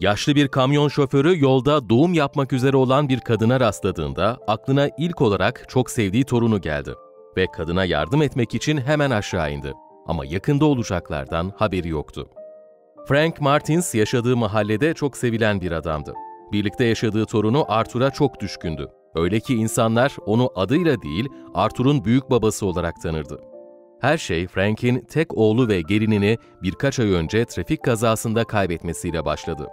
Yaşlı bir kamyon şoförü yolda doğum yapmak üzere olan bir kadına rastladığında aklına ilk olarak çok sevdiği torunu geldi ve kadına yardım etmek için hemen aşağı indi. Ama yakında olacaklardan haberi yoktu. Frank Martins yaşadığı mahallede çok sevilen bir adamdı. Birlikte yaşadığı torunu Arthur'a çok düşkündü. Öyle ki insanlar onu adıyla değil, Arthur'un büyük babası olarak tanırdı. Her şey Frank'in tek oğlu ve gelinini birkaç ay önce trafik kazasında kaybetmesiyle başladı.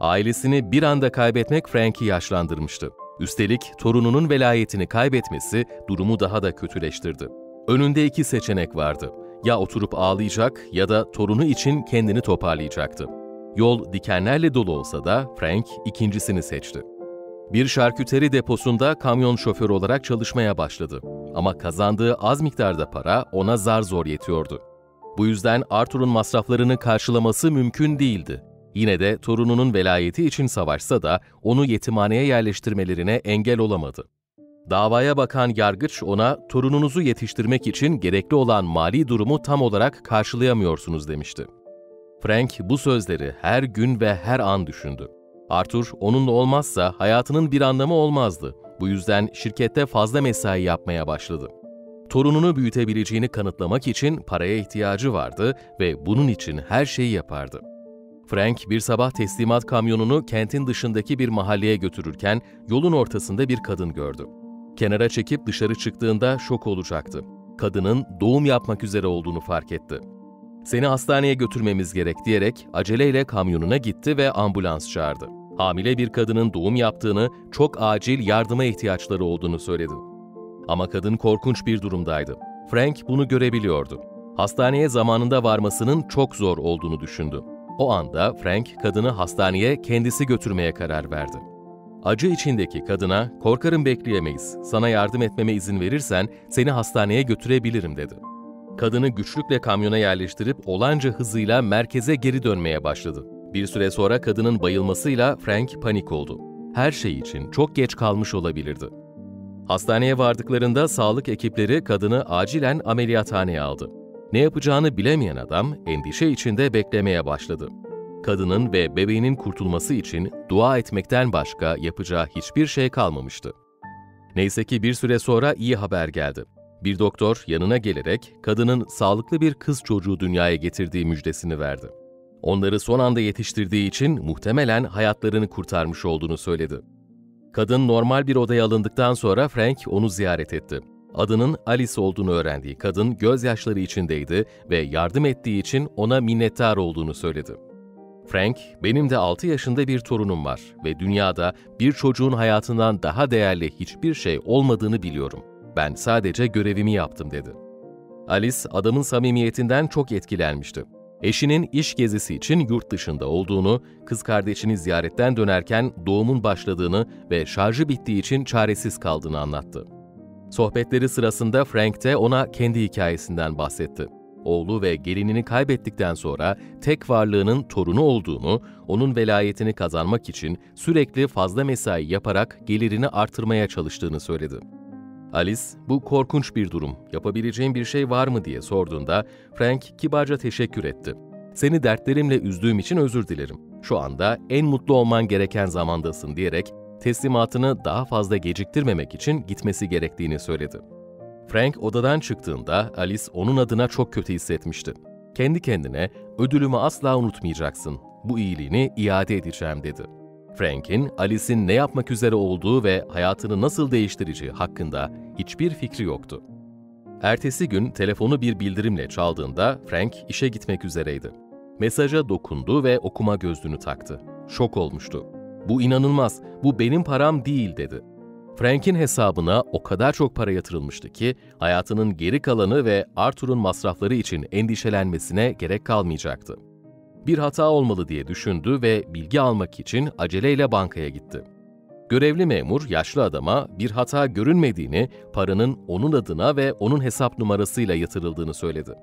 Ailesini bir anda kaybetmek Frank'i yaşlandırmıştı. Üstelik torununun velayetini kaybetmesi durumu daha da kötüleştirdi. Önünde iki seçenek vardı. Ya oturup ağlayacak ya da torunu için kendini toparlayacaktı. Yol dikenlerle dolu olsa da Frank ikincisini seçti. Bir şarküteri deposunda kamyon şoförü olarak çalışmaya başladı. Ama kazandığı az miktarda para ona zar zor yetiyordu. Bu yüzden Arthur'un masraflarını karşılaması mümkün değildi. Yine de torununun velayeti için savaşsa da onu yetimhaneye yerleştirmelerine engel olamadı. Davaya bakan yargıç ona torununuzu yetiştirmek için gerekli olan mali durumu tam olarak karşılayamıyorsunuz demişti. Frank bu sözleri her gün ve her an düşündü. Arthur onunla olmazsa hayatının bir anlamı olmazdı. Bu yüzden şirkette fazla mesai yapmaya başladı. Torununu büyütebileceğini kanıtlamak için paraya ihtiyacı vardı ve bunun için her şeyi yapardı. Frank bir sabah teslimat kamyonunu kentin dışındaki bir mahalleye götürürken yolun ortasında bir kadın gördü. Kenara çekip dışarı çıktığında şok olacaktı. Kadının doğum yapmak üzere olduğunu fark etti. "Seni hastaneye götürmemiz gerek" diyerek aceleyle kamyonuna gitti ve ambulans çağırdı. Hamile bir kadının doğum yaptığını, çok acil yardıma ihtiyaçları olduğunu söyledi. Ama kadın korkunç bir durumdaydı. Frank bunu görebiliyordu. Hastaneye zamanında varmasının çok zor olduğunu düşündü. O anda Frank kadını hastaneye kendisi götürmeye karar verdi. Acı içindeki kadına "Korkarım bekleyemeyiz, sana yardım etmeme izin verirsen seni hastaneye götürebilirim" dedi. Kadını güçlükle kamyona yerleştirip olanca hızıyla merkeze geri dönmeye başladı. Bir süre sonra kadının bayılmasıyla Frank panik oldu. Her şey için çok geç kalmış olabilirdi. Hastaneye vardıklarında sağlık ekipleri kadını acilen ameliyathaneye aldı. Ne yapacağını bilemeyen adam endişe içinde beklemeye başladı. Kadının ve bebeğinin kurtulması için dua etmekten başka yapacağı hiçbir şey kalmamıştı. Neyse ki bir süre sonra iyi haber geldi. Bir doktor yanına gelerek kadının sağlıklı bir kız çocuğu dünyaya getirdiği müjdesini verdi. Onları son anda yetiştirdiği için muhtemelen hayatlarını kurtarmış olduğunu söyledi. Kadın normal bir odaya alındıktan sonra Frank onu ziyaret etti. Adının Alice olduğunu öğrendiği kadın gözyaşları içindeydi ve yardım ettiği için ona minnettar olduğunu söyledi. Frank, "Benim de 6 yaşında bir torunum var ve dünyada bir çocuğun hayatından daha değerli hiçbir şey olmadığını biliyorum. Ben sadece görevimi yaptım" dedi. Alice, adamın samimiyetinden çok etkilenmişti. Eşinin iş gezisi için yurt dışında olduğunu, kız kardeşini ziyaretten dönerken doğumun başladığını ve şarjı bittiği için çaresiz kaldığını anlattı. Sohbetleri sırasında Frank de ona kendi hikayesinden bahsetti. Oğlu ve gelinini kaybettikten sonra tek varlığının torunu olduğunu, onun velayetini kazanmak için sürekli fazla mesai yaparak gelirini artırmaya çalıştığını söyledi. Alice, "Bu korkunç bir durum, yapabileceğim bir şey var mı?" diye sorduğunda Frank kibarca teşekkür etti. "Seni dertlerimle üzdüğüm için özür dilerim. Şu anda en mutlu olman gereken zamandasın" diyerek teslimatını daha fazla geciktirmemek için gitmesi gerektiğini söyledi. Frank odadan çıktığında Alice onun adına çok kötü hissetmişti. Kendi kendine "Ödülümü asla unutmayacaksın, bu iyiliğini iade edeceğim" dedi. Frank'in Alice'in ne yapmak üzere olduğu ve hayatını nasıl değiştireceği hakkında hiçbir fikri yoktu. Ertesi gün telefonu bir bildirimle çaldığında Frank işe gitmek üzereydi. Mesaja dokundu ve okuma gözlüğünü taktı. Şok olmuştu. "Bu inanılmaz, bu benim param değil" dedi. Frank'in hesabına o kadar çok para yatırılmıştı ki hayatının geri kalanı ve Arthur'un masrafları için endişelenmesine gerek kalmayacaktı. Bir hata olmalı diye düşündü ve bilgi almak için aceleyle bankaya gitti. Görevli memur yaşlı adama bir hata görünmediğini, paranın onun adına ve onun hesap numarasıyla yatırıldığını söyledi.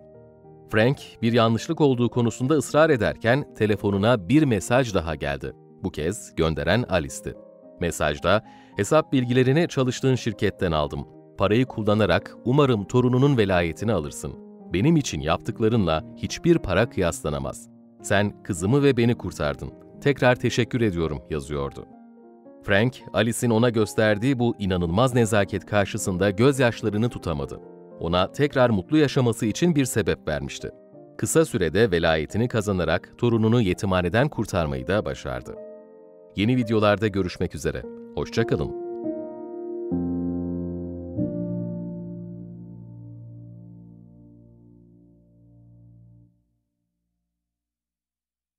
Frank bir yanlışlık olduğu konusunda ısrar ederken telefonuna bir mesaj daha geldi. Bu kez gönderen Alice'ti. Mesajda, "Hesap bilgilerini çalıştığın şirketten aldım. Parayı kullanarak umarım torununun velayetini alırsın. Benim için yaptıklarınla hiçbir para kıyaslanamaz. Sen kızımı ve beni kurtardın. Tekrar teşekkür ediyorum yazıyordu. Frank, Alice'in ona gösterdiği bu inanılmaz nezaket karşısında gözyaşlarını tutamadı. Ona tekrar mutlu yaşaması için bir sebep vermişti. Kısa sürede velayetini kazanarak torununu yetimhaneden kurtarmayı da başardı. Yeni videolarda görüşmek üzere. Hoşça kalın.